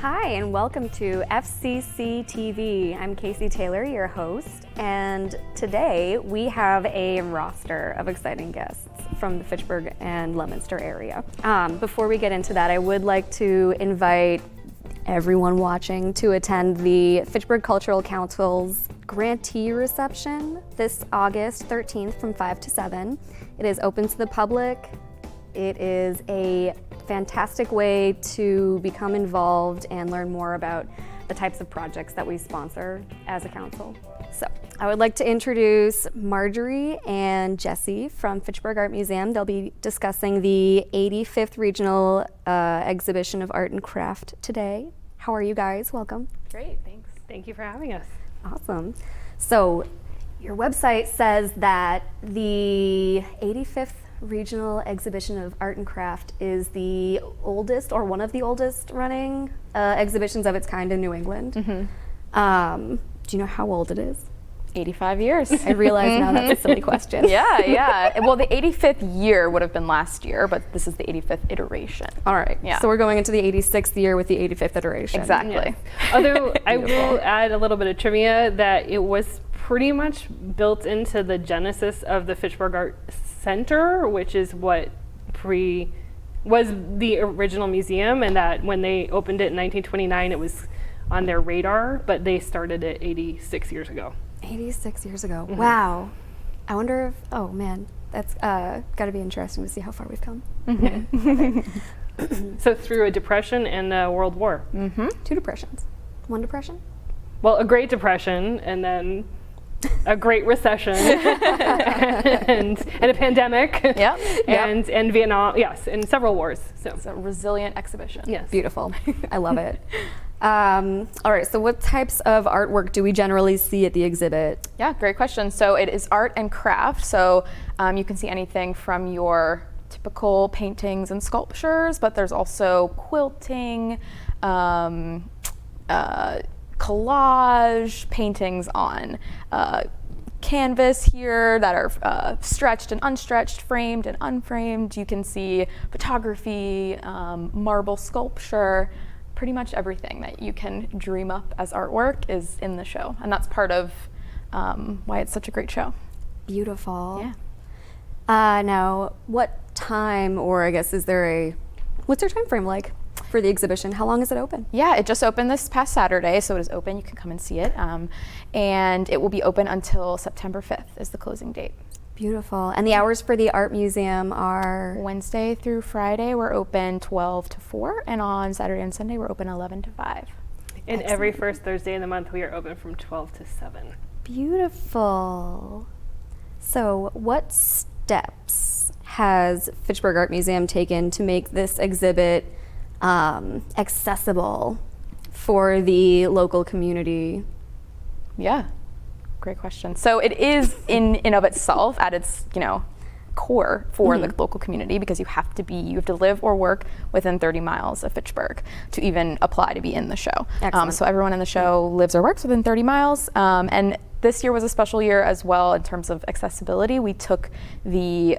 Hi, and welcome to FCCtv. I'm Casey Taylor, your host, and today we have a roster of exciting guests from the Fitchburg and Leominster area. Before we get into that, I would like to invite everyone watching to attend the Fitchburg Cultural Council's grantee reception this August 13th from 5 to 7. It is open to the public. It is a fantastic way to become involved and learn more about the types of projects that we sponsor as a council. So I would like to introduce Marjorie and Jessie from Fitchburg Art Museum. They'll be discussing the 85th Regional Exhibition of Art and Craft today. How are you guys? Welcome. Great, thanks. Thank you for having us. Awesome. So your website says that the 85th Regional Exhibition of Art and Craft is the oldest or one of the oldest running exhibitions of its kind in New England. Mm-hmm. Do you know how old it is? 85 years. I realize now that's a silly question. Yeah. Well, the 85th year would have been last year, but this is the 85th iteration. All right. Yeah. So we're going into the 86th year with the 85th iteration. Exactly. Yes. Although I will add a little bit of trivia that it was pretty much built into the genesis of the Fitchburg Art Center, which is what was the original museum, and that when they opened it in 1929, it was on their radar, but they started it 86 years ago. 86 years ago. Mm-hmm. Wow. I wonder if, oh man, that's got to be interesting to see how far we've come. Mm-hmm. So through a depression and a world war. Mm-hmm. 2 depressions. 1 depression? Well, a Great Depression, and then a Great Recession, and a pandemic, and Vietnam, yes, and several wars. So It's a resilient exhibition. yes, Beautiful. I love it. All right, so what types of artwork do we generally see at the exhibit? Yeah, great question. So it is art and craft. So you can see anything from your typical paintings and sculptures, but there's also quilting, collage, paintings on canvas here that are stretched and unstretched, framed and unframed. You can see photography, marble sculpture, pretty much everything that you can dream up as artwork is in the show. And that's part of why it's such a great show. Beautiful. Yeah. Now, what time, or I guess what's your time frame like for the exhibition? How long is it open? Yeah, it just opened this past Saturday, so it is open. You can come and see it. And it will be open until September 5th is the closing date. Beautiful. And the hours for the art museum are? Wednesday through Friday, we're open 12 to 4, and on Saturday and Sunday, we're open 11 to 5. and every first Thursday in the month we are open from 12 to 7. Beautiful. So what steps has Fitchburg Art Museum taken to make this exhibit accessible for the local community? Yeah, great question. So it is in of itself at its core for the local community, because you have to live or work within 30 miles of Fitchburg to even apply to be in the show. So everyone in the show lives or works within 30 miles. And this year was a special year as well in terms of accessibility. We took the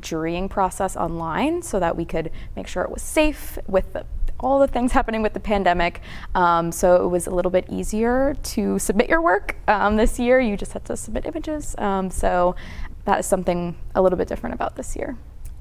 jurying process online so that we could make sure it was safe with all the things happening with the pandemic. So it was a little bit easier to submit your work this year. You just had to submit images. So that is something a little bit different about this year.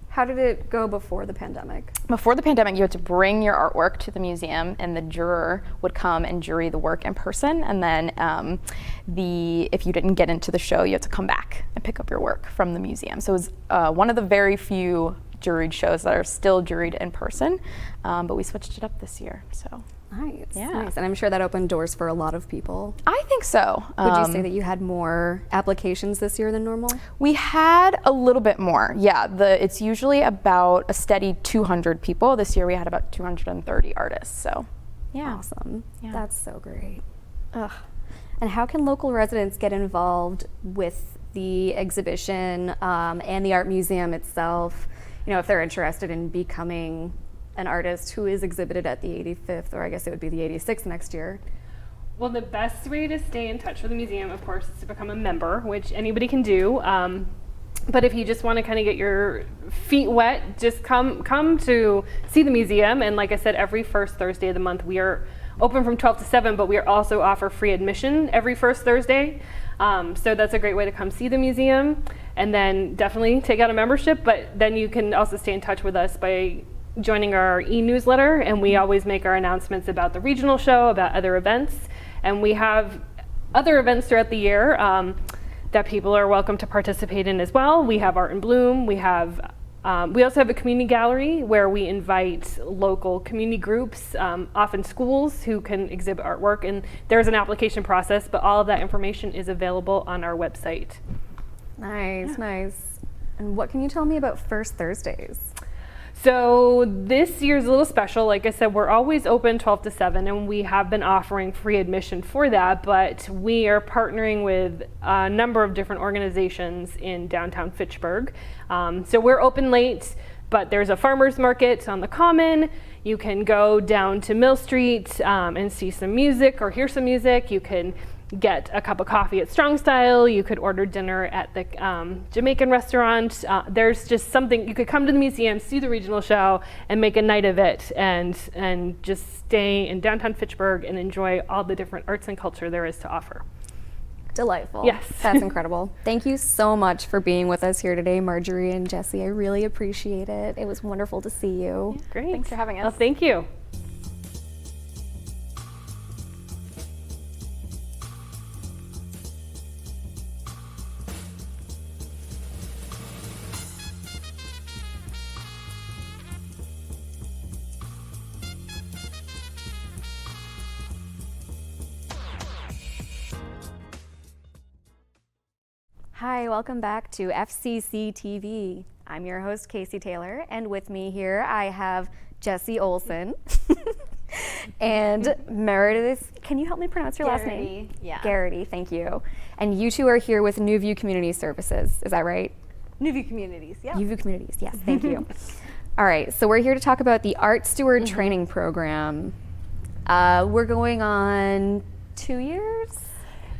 How did it go before the pandemic? Before the pandemic, you had to bring your artwork to the museum, and the juror would come and jury the work in person. And then if you didn't get into the show, you had to come back and pick up your work from the museum. So it was one of the very few juried shows that are still juried in person, but we switched it up this year. So nice, yeah. Nice. And I'm sure that opened doors for a lot of people. I think so. Would you say that you had more applications this year than normal? We had a little bit more. Yeah, it's usually about a steady 200 people. This year we had about 230 artists. So yeah. Awesome. Yeah. That's so great. Ugh. And how can local residents get involved with the exhibition and the art museum itself? If they're interested in becoming an artist who is exhibited at the 85th, or I guess it would be the 86th next year. Well, the best way to stay in touch with the museum, of course, is to become a member, which anybody can do. But if you just want to kind of get your feet wet, just come to see the museum. And like I said, every first Thursday of the month, we are open from 12 to 7, but we also offer free admission every first Thursday. So that's a great way to come see the museum. And then definitely take out a membership, but then you can also stay in touch with us by joining our e-newsletter. And we always make our announcements about the regional show, about other events. And we have other events throughout the year that people are welcome to participate in as well. We have Art in Bloom. We also have a community gallery where we invite local community groups, often schools, who can exhibit artwork. And there's an application process, but all of that information is available on our website. Nice, nice. And what can you tell me about First Thursdays? So this year's a little special. Like I said, we're always open 12 to 7, and we have been offering free admission for that, but we are partnering with a number of different organizations in downtown Fitchburg. So we're open late, but there's a farmer's market on the Common. You can go down to Mill Street and see some music or hear some music. You can get a cup of coffee at Strong Style. You could order dinner at the Jamaican restaurant. There's just something, you could come to the museum, see the regional show, and make a night of it, and just stay in downtown Fitchburg and enjoy all the different arts and culture there is to offer. Delightful. Yes. That's incredible. Thank you so much for being with us here today, Marjorie and Jessie. I really appreciate it. It was wonderful to see you. Great. Thanks for having us. Well, thank you. Hi, welcome back to FCCtv. I'm your host, Casey Taylor, and with me here I have Jessie Olson and Meredith. Can you help me pronounce your last name? Yeah. Gerahty, thank you. And you two are here with NewVue Communities Services, is that right? NewVue Communities, yeah. NewVue Communities, yes, thank you. All right, so we're here to talk about the Art Steward Training Program. We're going on 2 years?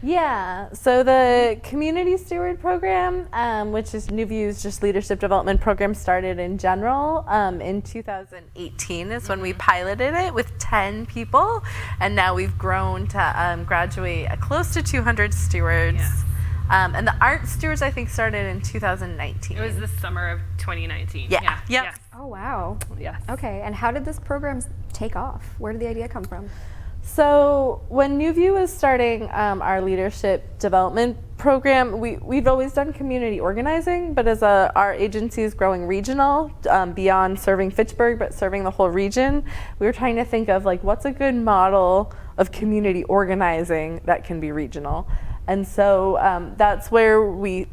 Yeah, so the Community Steward Program, which is NewVue's just leadership development program, started in general in 2018 is when we piloted it with 10 people, and now we've grown to graduate close to 200 stewards. Yes. And the Art Stewards, I think, started in 2019. It was the summer of 2019. Yeah. Yeah. Yep. Yes. Oh, wow. Yes. Okay, and how did this program take off? Where did the idea come from? So when NewVue was starting our leadership development program, we've always done community organizing, but as our agency is growing regional, beyond serving Fitchburg, but serving the whole region, we were trying to think of like, what's a good model of community organizing that can be regional? And so that's where we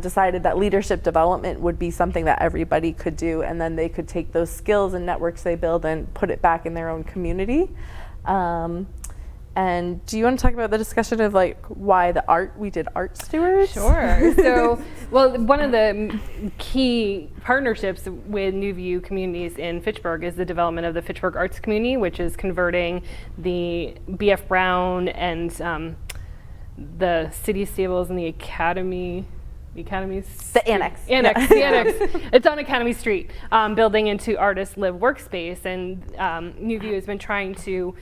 decided that leadership development would be something that everybody could do, and then they could take those skills and networks they build and put it back in their own community. And do you want to talk about the discussion of like why we did Art Stewards? Sure. So, well, one of the key partnerships with NewVue Communities in Fitchburg is the development of the Fitchburg Arts Community, which is converting the B.F. Brown and the City Stables and the Academy. The Annex. Annex, the Annex. It's on Academy Street, building into Artist Live Workspace. And NewVue has been trying to,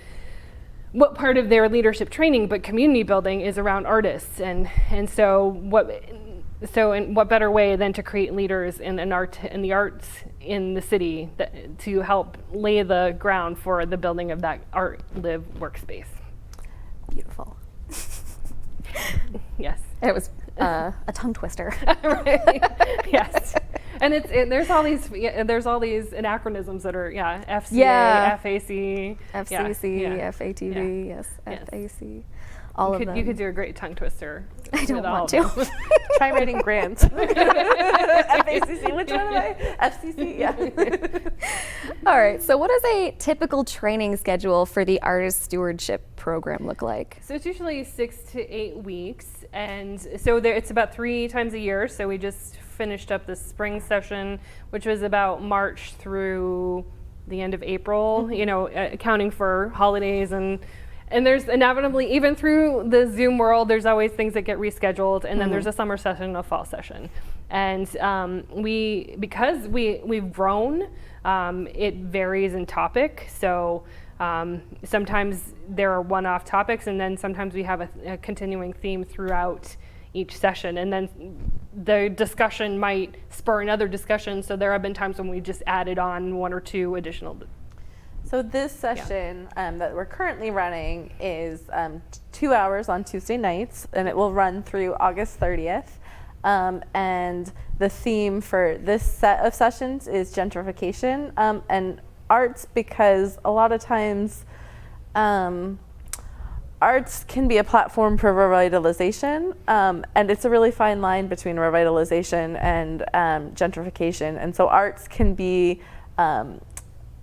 what part of their leadership training, but community building is around artists. And so in what better way than to create leaders in the arts in the city to help lay the ground for the building of that Art Live Workspace. Beautiful. Yes. It was a tongue twister. Right. Yes. And there's all these anachronisms that are FCA, FAC, FCC, FATV, yes, FAC. All of them. You could do a great tongue twister. I don't want to. Try writing grants. FACC, which one am I? FCC, yeah. All right, so what does a typical training schedule for the Artist Stewardship Program look like? So it's usually 6 to 8 weeks, and so it's about 3 times a year. So we just finished up the spring session, which was about March through the end of April, accounting for holidays and And there's inevitably, even through the Zoom world, there's always things that get rescheduled, and then there's a summer session and a fall session. And because we've grown, it varies in topic. So sometimes there are one-off topics, and then sometimes we have a continuing theme throughout each session. And then the discussion might spur another discussion. So there have been times when we just added on 1 or 2 additional. So this session that we're currently running is 2 hours on Tuesday nights, and it will run through August 30th. And the theme for this set of sessions is gentrification and arts, because a lot of times arts can be a platform for revitalization, and it's a really fine line between revitalization and gentrification. And so arts can be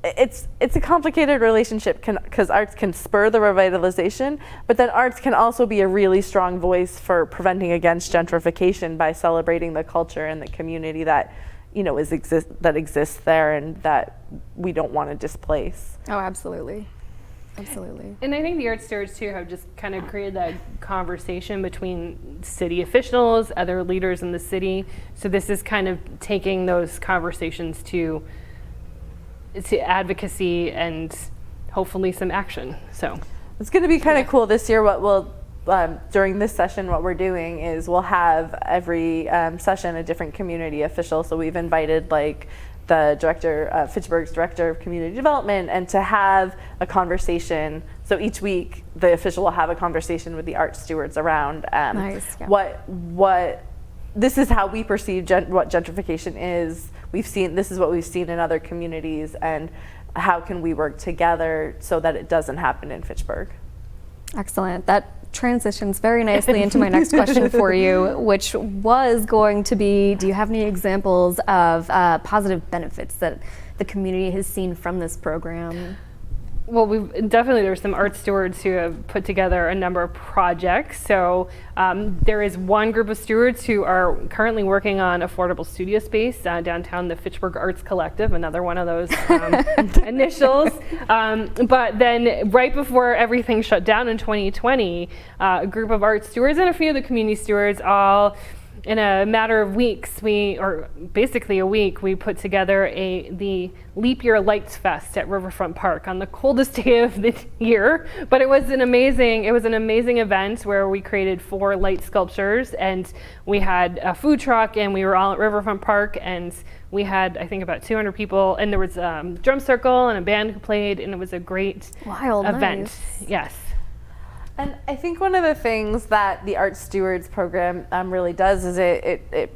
it's a complicated relationship because arts can spur the revitalization, but then arts can also be a really strong voice for preventing against gentrification by celebrating the culture and the community that exists there and that we don't want to displace. Oh, absolutely. Absolutely. And I think the art stewards too have just kind of created that conversation between city officials, other leaders in the city. So this is kind of taking those conversations to advocacy and hopefully some action. So it's going to be kind of cool this year. What we'll during this session, what we're doing is we'll have every session a different community official. So we've invited like the director, Fitchburg's director of community development, and to have a conversation. So each week the official will have a conversation with the art stewards around Nice, yeah. what this is how we perceive what gentrification is. This is what we've seen in other communities, and how can we work together so that it doesn't happen in Fitchburg. Excellent. That transitions very nicely into my next question for you, which was going to be, do you have any examples of positive benefits that the community has seen from this program? Well, there's some art stewards who have put together a number of projects. So there is one group of stewards who are currently working on affordable studio space downtown, the Fitchburg Arts Collective, another one of those initials. But then right before everything shut down in 2020, a group of art stewards and a few of the community stewards all in a matter of weeks, basically a week, we put together the Leap Year Lights Fest at Riverfront Park on the coldest day of the year. But it was an amazing event where we created 4 light sculptures, and we had a food truck, and we were all at Riverfront Park, and we had, I think, about 200 people, and there was a drum circle and a band who played, and it was a great event. Nice. Yes. And I think one of the things that the Art Stewards program really does is it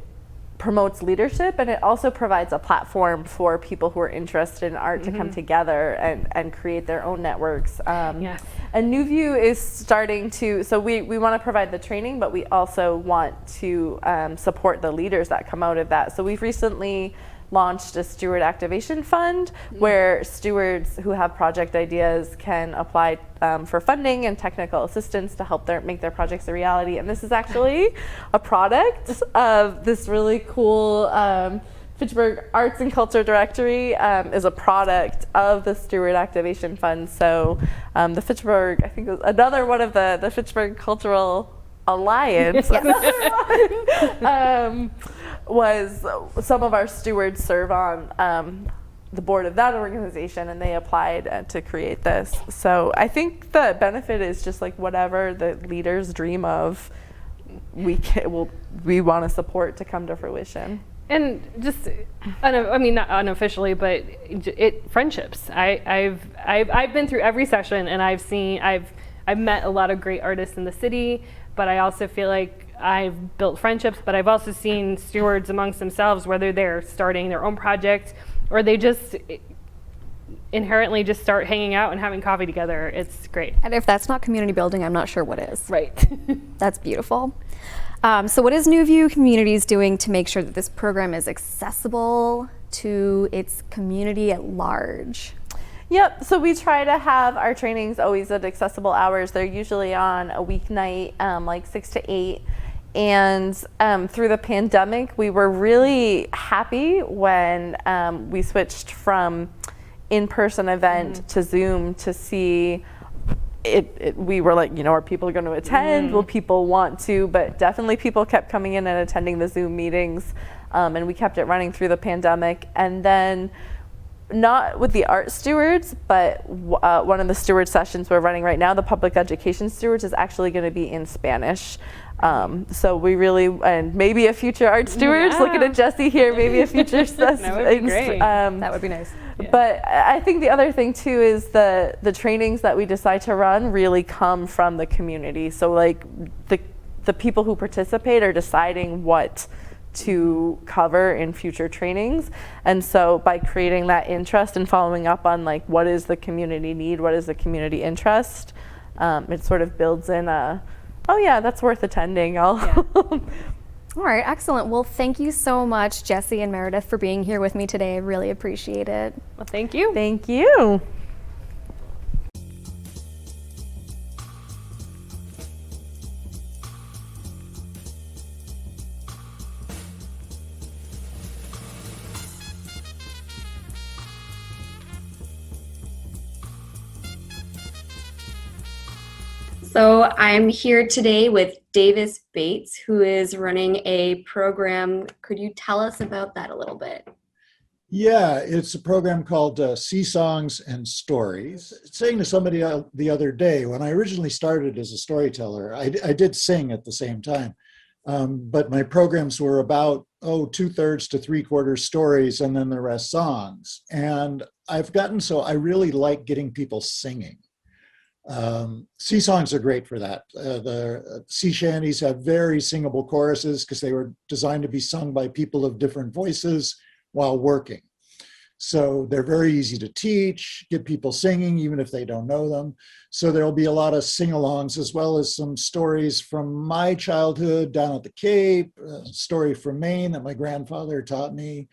promotes leadership, and it also provides a platform for people who are interested in art to come together and create their own networks. Yes. And NewVue is starting to, so we want to provide the training, but we also want to support the leaders that come out of that. So we've recently launched a steward activation fund where stewards who have project ideas can apply for funding and technical assistance to help make their projects a reality. And this is actually a product of this really cool Fitchburg Arts and Culture Directory is a product of the Steward Activation Fund. So the Fitchburg, I think it was another one of the Fitchburg Cultural Alliance was some of our stewards serve on the board of that organization, and they applied to create this. So I think the benefit is just like whatever the leaders dream of, we want to support to come to fruition. And just, not unofficially, but friendships. I've been through every session, and I've met a lot of great artists in the city, but I also feel like I've built friendships, but I've also seen stewards amongst themselves, whether they're starting their own project or they just inherently just start hanging out and having coffee together. It's great. And if that's not community building, I'm not sure what is. Right. That's beautiful. So what is NewVue Communities doing to make sure that this program is accessible to its community at large? Yep, so we try to have our trainings always at accessible hours. They're usually on a weeknight, like 6 to 8. And through the pandemic, we were really happy when we switched from in-person event to Zoom to see we were like, are people going to attend? Will people want to? But definitely people kept coming in and attending the Zoom meetings, and we kept it running through the pandemic. And then not with the art stewards, but one of the steward sessions we're running right now, the public education stewards, is actually going to be in Spanish. So we really, and maybe a future art stewards, looking at Jessie here, maybe a future That would be great. That would be nice. But I think the other thing too is the trainings that we decide to run really come from the community. So like the people who participate are deciding what to cover in future trainings. And so by creating that interest and following up on like what is the community need, what is the community interest, it sort of builds in oh yeah, that's worth attending. All right, excellent. Well, thank you so much, Jessie and Meredith, for being here with me today. I really appreciate it. Well, thank you. Thank you. So I'm here today with Davis Bates, who is running a program. Could you tell us about that a little bit? Yeah, it's a program called Sea Songs and Stories. Saying to somebody the other day, when I originally started as a storyteller, I did sing at the same time, but my programs were about, 2/3 to 3/4 stories and then the rest songs. And I've gotten so I really like getting people singing. Sea songs are great for that. The sea shanties have very singable choruses because they were designed to be sung by people of different voices while working. So they're very easy to teach, get people singing even if they don't know them. So there'll be a lot of sing-alongs as well as some stories from my childhood down at the Cape, a story from Maine that my grandfather taught me.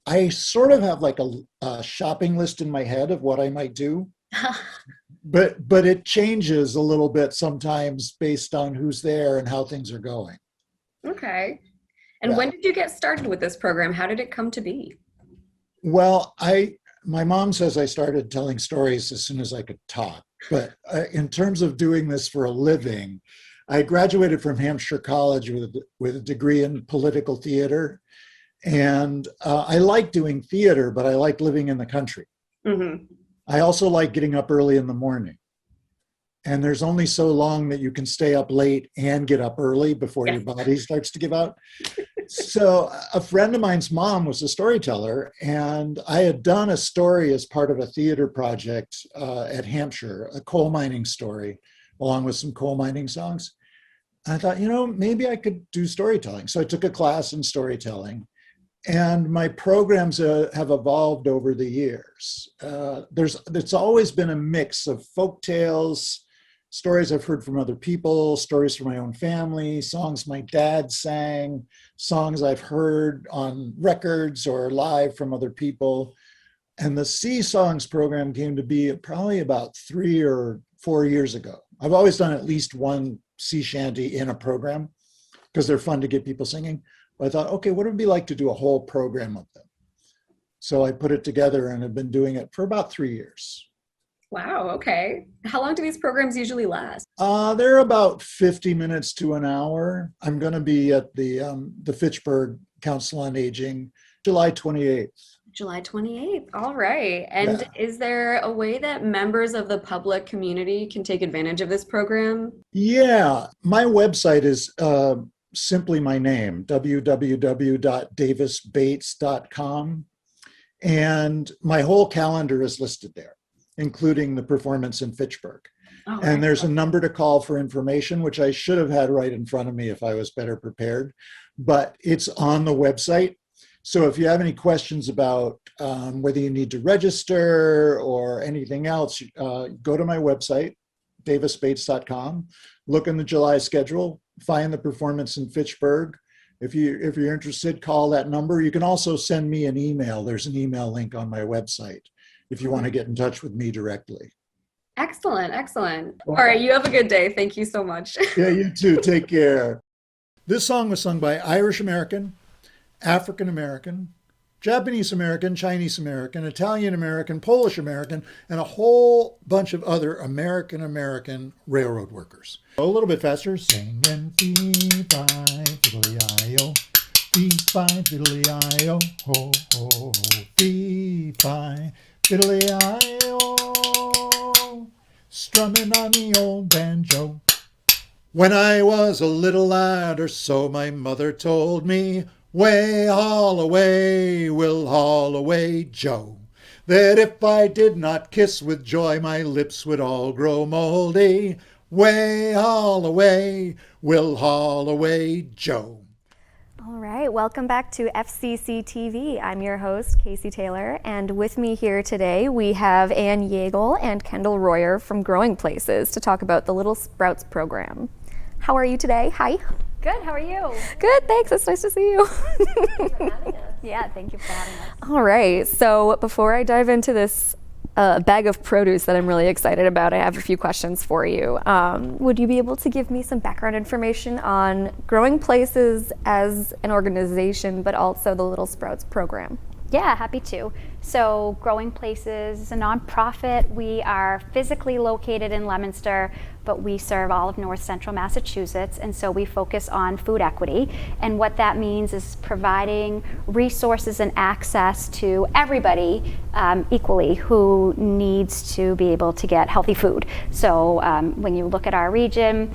I sort of have like a shopping list in my head of what I might do. But it changes a little bit sometimes based on who's there and how things are going. Okay. And when did you get started with this program? How did it come to be? Well, my mom says I started telling stories as soon as I could talk. But in terms of doing this for a living, I graduated from Hampshire College with a degree in political theater. And I like doing theater, but I like living in the country. Mm-hmm. I also like getting up early in the morning. And there's only so long that you can stay up late and get up early before your body starts to give out. So a friend of mine's mom was a storyteller, and I had done a story as part of a theater project at Hampshire, a coal mining story, along with some coal mining songs. And I thought, maybe I could do storytelling. So I took a class in storytelling. And my programs have evolved over the years. There's always been a mix of folktales, stories I've heard from other people, stories from my own family, songs my dad sang, songs I've heard on records or live from other people. And the Sea Songs program came to be probably about 3 or 4 years ago. I've always done at least one sea shanty in a program because they're fun to get people singing. I thought, okay, what would it be like to do a whole program of them? So I put it together and have been doing it for about 3 years. Wow, okay. How long do these programs usually last? They're about 50 minutes to an hour. I'm going to be at the Fitchburg Council on Aging, July 28th. July 28th, all right. And is there a way that members of the public community can take advantage of this program? Yeah, my website is simply my name, www.davisbates.com. And my whole calendar is listed there, including the performance in Fitchburg. Oh, and there's a number to call for information, which I should have had right in front of me if I was better prepared, but it's on the website. So if you have any questions about whether you need to register or anything else, go to my website, davisbates.com, look in the July schedule, find the performance in Fitchburg. If you're interested, call that number. You can also send me an email. There's an email link on my website if you want to get in touch with me directly. Excellent, excellent. All right, you have a good day. Thank you so much. Yeah, you too. Take care. This song was sung by Irish American, African American, Japanese American, Chinese American, Italian American, Polish American, and a whole bunch of other American railroad workers. A little bit faster. Singing fee-fi, fiddly-i-o, fee-fi, fiddly-i-o, ho, ho, ho, fee-fi, fiddly-i-o, strumming on the old banjo. When I was a little lad or so, my mother told me, way haul away, will haul away, Joe, that if I did not kiss with joy, my lips would all grow moldy. Way haul away, will haul away, Joe. All right, welcome back to FCCtv. I'm your host, Casey Taylor, and with me here today we have Ayn Yeagle and Kendal Royer from Growing Places to talk about the Little Sprouts program. How are you today? Hi. Good, how are you? Good, thanks. It's nice to see you. Yeah, thank you for having us. All right, so before I dive into this bag of produce that I'm really excited about, I have a few questions for you. Would you be able to give me some background information on Growing Places as an organization, but also the Little Sprouts program? Yeah, happy to. So Growing Places is a nonprofit. We are physically located in Leominster, but we serve all of North Central Massachusetts, and so we focus on food equity. And what that means is providing resources and access to everybody equally who needs to be able to get healthy food. So when you look at our region,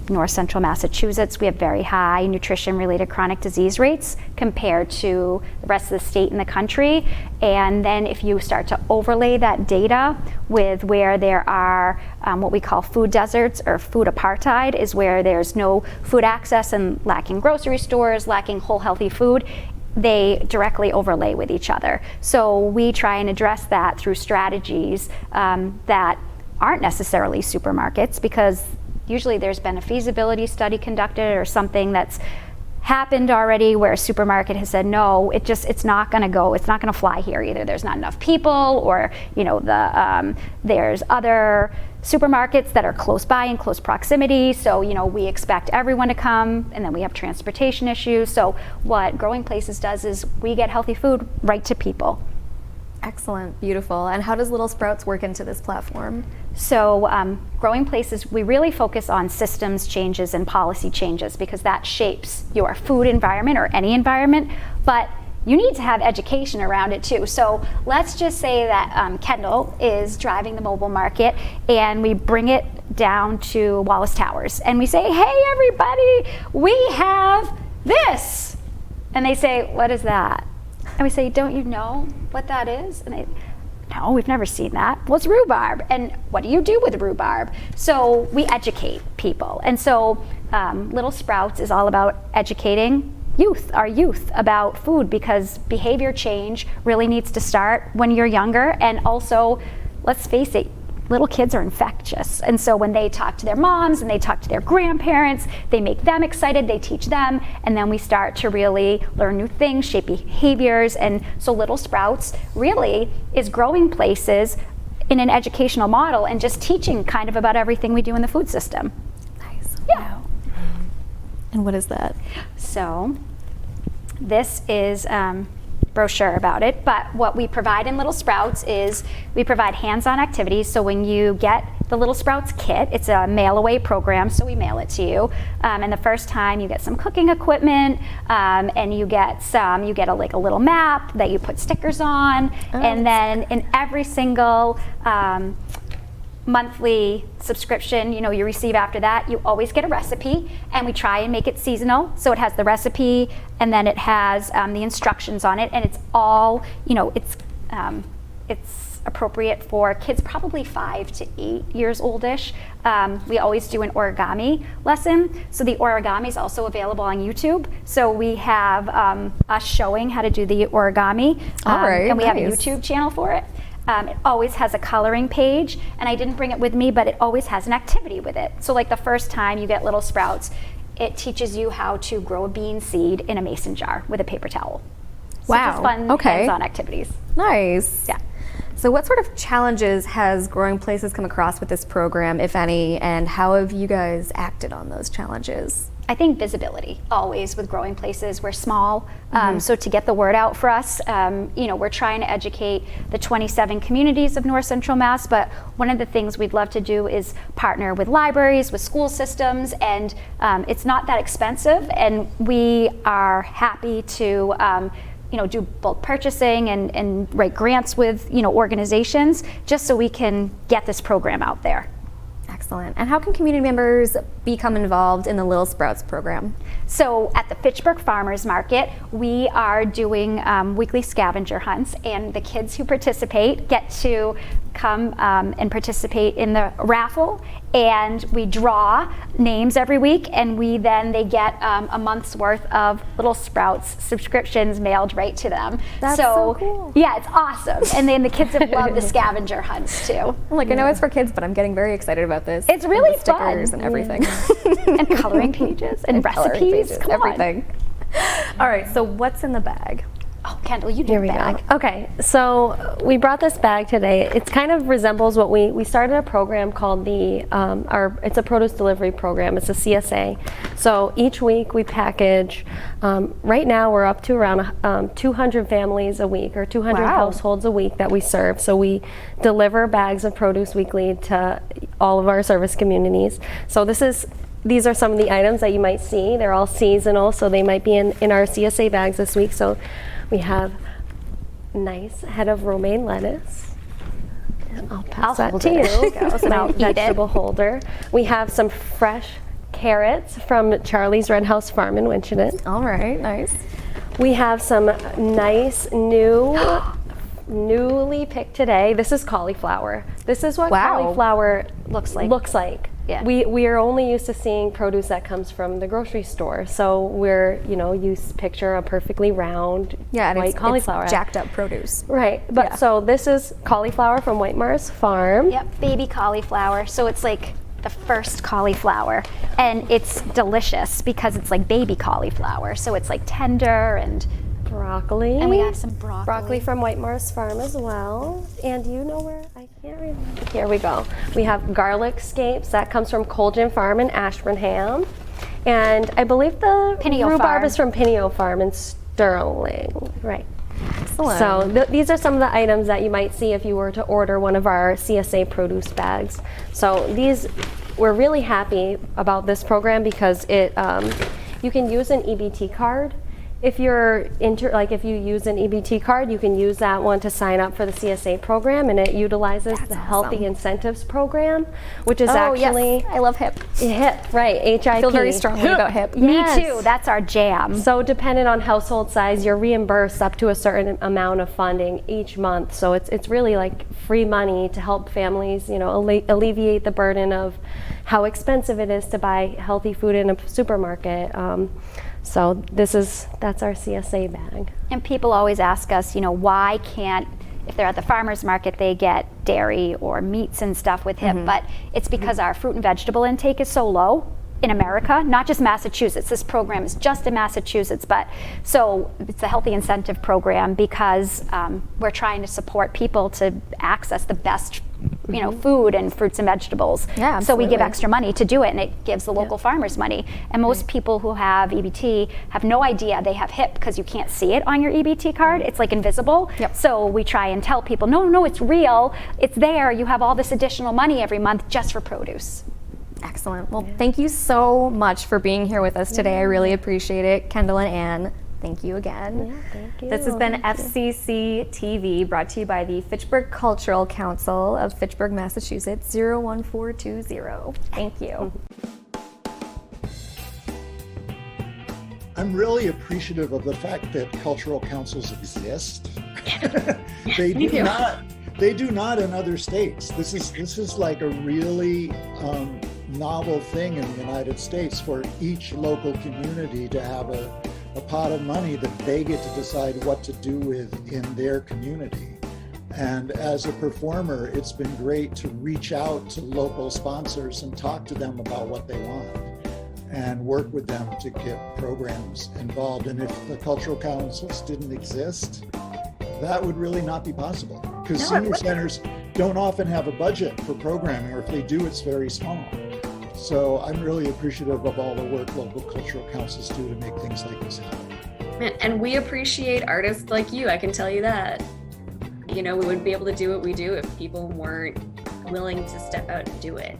North Central Massachusetts, we have very high nutrition-related chronic disease rates compared to the rest of the state and the country. And then if you start to overlay that data with where there are what we call food deserts or food apartheid, is where there's no food access and lacking grocery stores, lacking whole healthy food, they directly overlay with each other. So we try and address that through strategies that aren't necessarily supermarkets, because usually there's been a feasibility study conducted or something that's happened already where a supermarket has said no, it's not going to fly here. Either there's not enough people, or there's other supermarkets that are close by in close proximity, so we expect everyone to come, and then we have transportation issues. So what Growing Places does is we get healthy food right to people. Excellent, beautiful. And how does Little Sprouts work into this platform? So Growing Places, we really focus on systems changes and policy changes, because that shapes your food environment or any environment, but you need to have education around it too. So let's just say that Kendal is driving the mobile market, and we bring it down to Wallace Towers, and we say, hey everybody, we have this. And they say, what is that? And we say, don't you know what that is? And they, no, we've never seen that. Well, it's rhubarb. And what do you do with rhubarb? So we educate people. And so Little Sprouts is all about educating our youth about food, because behavior change really needs to start when you're younger. And also, let's face it, little kids are infectious. And so when they talk to their moms and they talk to their grandparents, they make them excited, they teach them, and then we start to really learn new things, shape behaviors. And so Little Sprouts really is Growing Places in an educational model and just teaching kind of about everything we do in the food system. Nice. Yeah. Wow. And what is that? So this is brochure about it, but what we provide in Little Sprouts is we provide hands-on activities. So when you get the Little Sprouts kit, it's a mail-away program, so we mail it to you. And the first time you get some cooking equipment, and you get a little map that you put stickers on, and then in every single monthly subscription you receive after that, you always get a recipe, and we try and make it seasonal. So it has the recipe, and then it has the instructions on it, and it's all it's appropriate for kids probably 5 to 8 years oldish. We always do an origami lesson, so the origami is also available on YouTube. So we have us showing how to do the origami, and we have a YouTube channel for it. It always has a coloring page, and I didn't bring it with me, but it always has an activity with it. So like the first time you get Little Sprouts, it teaches you how to grow a bean seed in a mason jar with a paper towel. So Wow. just fun hands-on activities. Nice. Yeah. So what sort of challenges has Growing Places come across with this program, if any, and how have you guys acted on those challenges? I think visibility always with growing places. We're small, so to get the word out for us, we're trying to educate the 27 communities of North Central Mass, but one of the things we'd love to do is partner with libraries, with school systems, and it's not that expensive, and we are happy to do bulk purchasing and write grants with organizations just so we can get this program out there. Excellent. And how can community members become involved in the Little Sprouts program? So at the Fitchburg Farmers Market, we are doing weekly scavenger hunts, and the kids who participate get to come and participate in the raffle, and we draw names every week, and they get a month's worth of Little Sprouts subscriptions mailed right to them. That's so cool. Yeah, it's awesome. And then the kids have loved the scavenger hunts too. I know it's for kids, but I'm getting very excited about this. It's really the stickers fun. and everything. And coloring pages and recipes. Coloring pages, Come on. everything. All right, so what's in the bag? Oh, Kendall, you Here did we bag. go. Okay, so we brought this bag today. It kind of resembles what we started a program called it's a produce delivery program. It's a CSA. So each week we package. Right now we're up to around 200 families a week, or 200 households a week that we serve. So we deliver bags of produce weekly to all of our service communities. So these are some of the items that you might see. They're all seasonal, so they might be in our CSA bags this week. So we have a nice head of romaine lettuce. I'll pass that to you. It's my vegetable holder. We have some fresh carrots from Charlie's Red House Farm in Winchendon. All right, nice. We have some nice newly picked today. This is cauliflower. This is what cauliflower Looks like. Yeah. We are only used to seeing produce that comes from the grocery store. So you picture a perfectly round white cauliflower. It's jacked up produce. Right, but so this is cauliflower from White Mars Farm. Yep, baby cauliflower. So it's like the first cauliflower, and it's delicious because it's like baby cauliflower. So it's like tender and broccoli. And we have some broccoli. Broccoli from White Mars Farm as well. And you know where? I can't remember. Here we go. We have garlic scapes. That comes from Colgan Farm in Ashburnham. And I believe the rhubarb is from Pineo Farm in Sterling. Right. Excellent. So these are some of the items that you might see if you were to order one of our CSA produce bags. So we're really happy about this program because you can use an EBT card. If you use an EBT card, you can use that one to sign up for the CSA program, and it utilizes the Healthy Incentives program, which is actually I love HIP. HIP, right? HIP. I feel very strongly about HIP. Yes. Me too. That's our jam. So dependent on household size, you're reimbursed up to a certain amount of funding each month. So it's really like free money to help families, alleviate the burden of how expensive it is to buy healthy food in a supermarket. So that's our CSA bag. And people always ask us, why can't, if they're at the farmer's market, they get dairy or meats and stuff with HIP, but it's because our fruit and vegetable intake is so low in America, not just Massachusetts. This program is just in Massachusetts, but so it's a healthy incentive program because we're trying to support people to access the best food and fruits and vegetables. Yeah, so we give absolutely. extra money to do it, and it gives the local farmers money. And most people who have EBT have no idea they have HIP because you can't see it on your EBT card. It's like invisible. Yep. So we try and tell people, no, it's real. It's there. You have all this additional money every month just for produce. Excellent. Well, thank you so much for being here with us today. I really appreciate it. Kendall and Anne, thank you again. Yeah, thank you. This has been FCCtv, brought to you by the Fitchburg Cultural Council of Fitchburg, Massachusetts, 01420. Thank you. I'm really appreciative of the fact that cultural councils exist. They do not in other states. This is like a really novel thing in the United States for each local community to have a pot of money that they get to decide what to do with in their community. And as a performer, it's been great to reach out to local sponsors and talk to them about what they want and work with them to get programs involved. And if the cultural councils didn't exist, that would really not be possible, because senior centers don't often have a budget for programming, or if they do, it's very small. So I'm really appreciative of all the work local cultural councils do to make things like this happen. And we appreciate artists like you, I can tell you that. You know, we wouldn't be able to do what we do if people weren't willing to step out and do it.